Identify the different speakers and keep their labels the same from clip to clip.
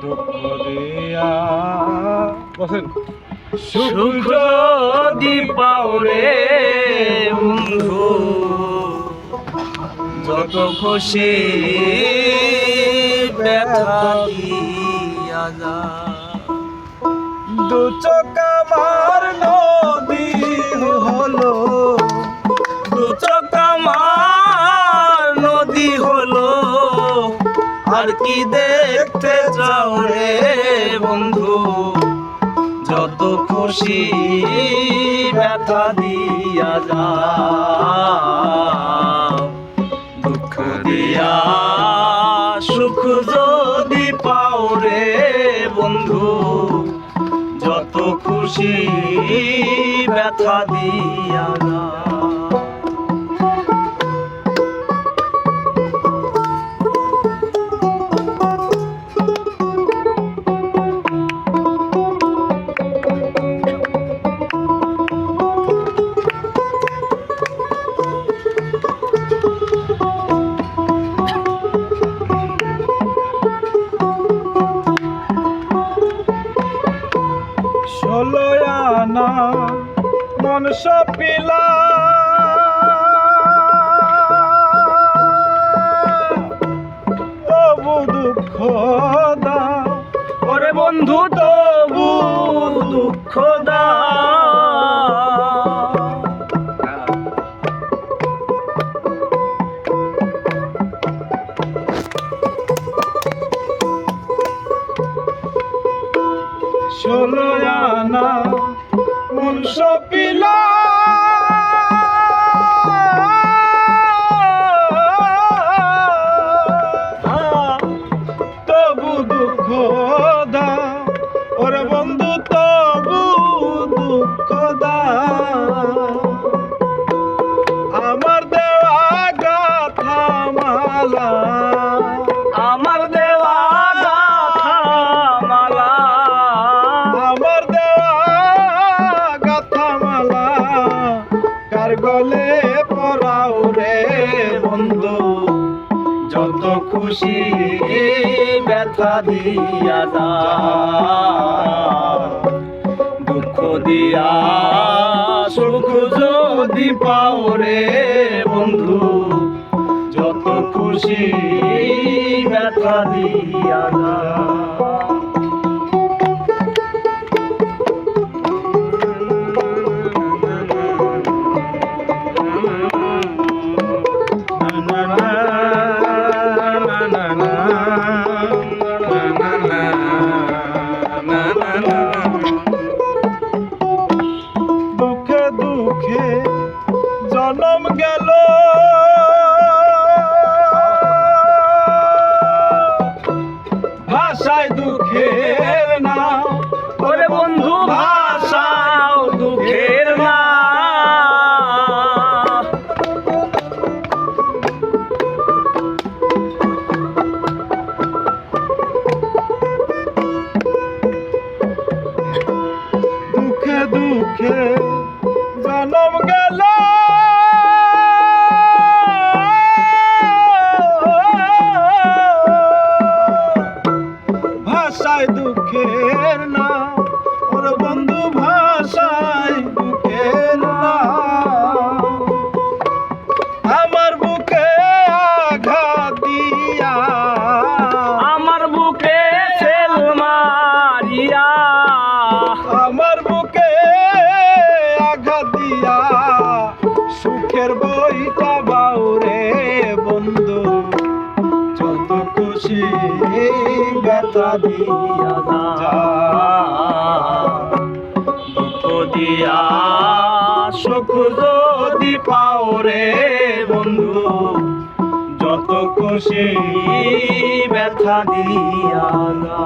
Speaker 1: দুঃখ দিয়া বসেন
Speaker 2: সুখ যদি পাও রে বন্ধু যত খুশি ব্যথা দিয়া যা
Speaker 1: দু চোখ আমার নদী হলো
Speaker 2: দু চোখ আমার নদী হলো আর কি দেখতে চাও রে বন্ধু যত খুশি ব্যথা দিয়া যা দুঃখ দিয়া সুখ যদি পাও রে বন্ধু যত খুশি ব্যথা দিয়া যা
Speaker 1: ষোলো আনা মন সপিলা তবু দুঃখ দা
Speaker 2: ওরে বন্ধু তবু দুঃখ দা
Speaker 1: ষোলো আনা মন সপিলা তবু দুঃখ দা ওরে বন্ধু তবু দুঃখ দা আমার দেওয়া গাথা মালা
Speaker 2: আমার দেওয়া গাথা মালা
Speaker 1: আমার দেওয়া গাথা মালা কার গলে পরাও রে বন্ধু
Speaker 2: যত খুশি ব্যথা দিয়া যা দুঃখ দিয়া সুখ যদি পাও রে বন্ধু যত খুশি ব্যথা দিয়া যা
Speaker 1: দুঃখে দুঃখে জনম গেল ভাষায় দুঃখের নাম
Speaker 2: ওরে বন্ধু ভাষাও দুঃখের না
Speaker 1: দুঃখে দুঃখে জনম গেল ভাষায় দুঃখের নাম ওর বন্ধু ভাষায় দুঃখের নাম আমার বুকে আঘাত দিয়া
Speaker 2: আমার বুকে ফেল মারিয়া
Speaker 1: আমার বুকে আঘাত দিয়া সুখের বইটা বাউরে বন্ধু যত খুশি ব্যথা দিয়া যা
Speaker 2: দুঃখ দিয়া সুখ যদি পাও রে বন্ধু যত খুশি ব্যথা দিয়া যা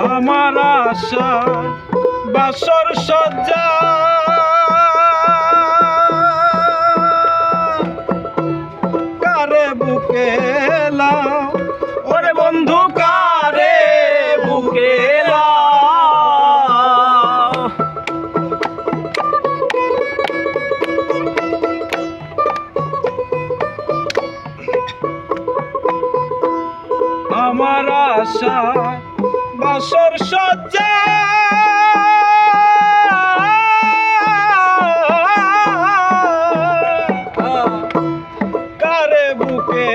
Speaker 1: আমার আশা বাসর সজ্জা আশা বাসর সজ্জা কারে বুকে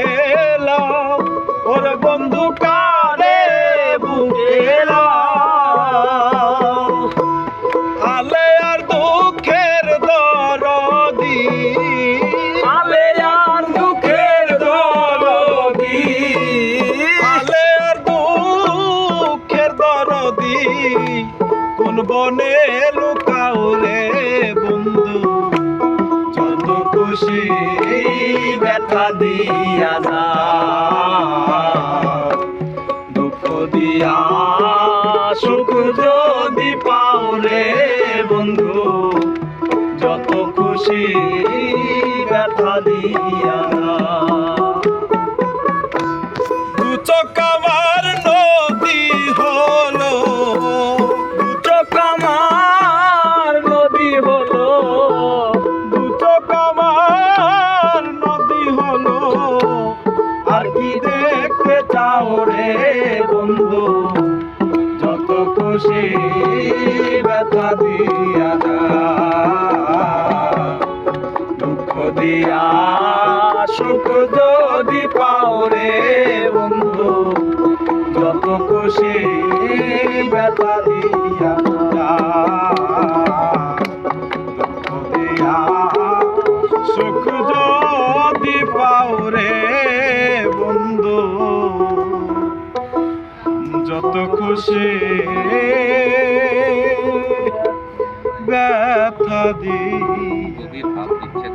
Speaker 1: লাও ওর বন্ধু কারে বুকে লাও আলে আর দুঃখের দরদি
Speaker 2: আলে আর দুঃখের দরদি
Speaker 1: আলে আর দুঃখের দরদি কোন বনে লুকাও রে বন্ধু
Speaker 2: যত খুশি ব্যথা দিয়া যা দুঃখ দিয়া সুখ যদি পাও রে বন্ধু যত খুশি ব্যথা দিয়া যা।
Speaker 1: দু চোখ আমার নদী হলো
Speaker 2: দু চোখ আমার নদী হলো
Speaker 1: দু চোখ আমার নদী হলো
Speaker 2: আর কি দেখতে চাও রে বন্ধু যত খুশি ব্যথা দিয়া যা দুঃখ দিয়া সুখ যদি পাও রে বন্ধু যত খুশি ব্যথা দিয়া যা দুঃখ দিয়া
Speaker 1: সুখ যদি পাও রে বন্ধু যত খুশি ব্যথা দি
Speaker 3: গভীর ভাব বিচ্ছেদ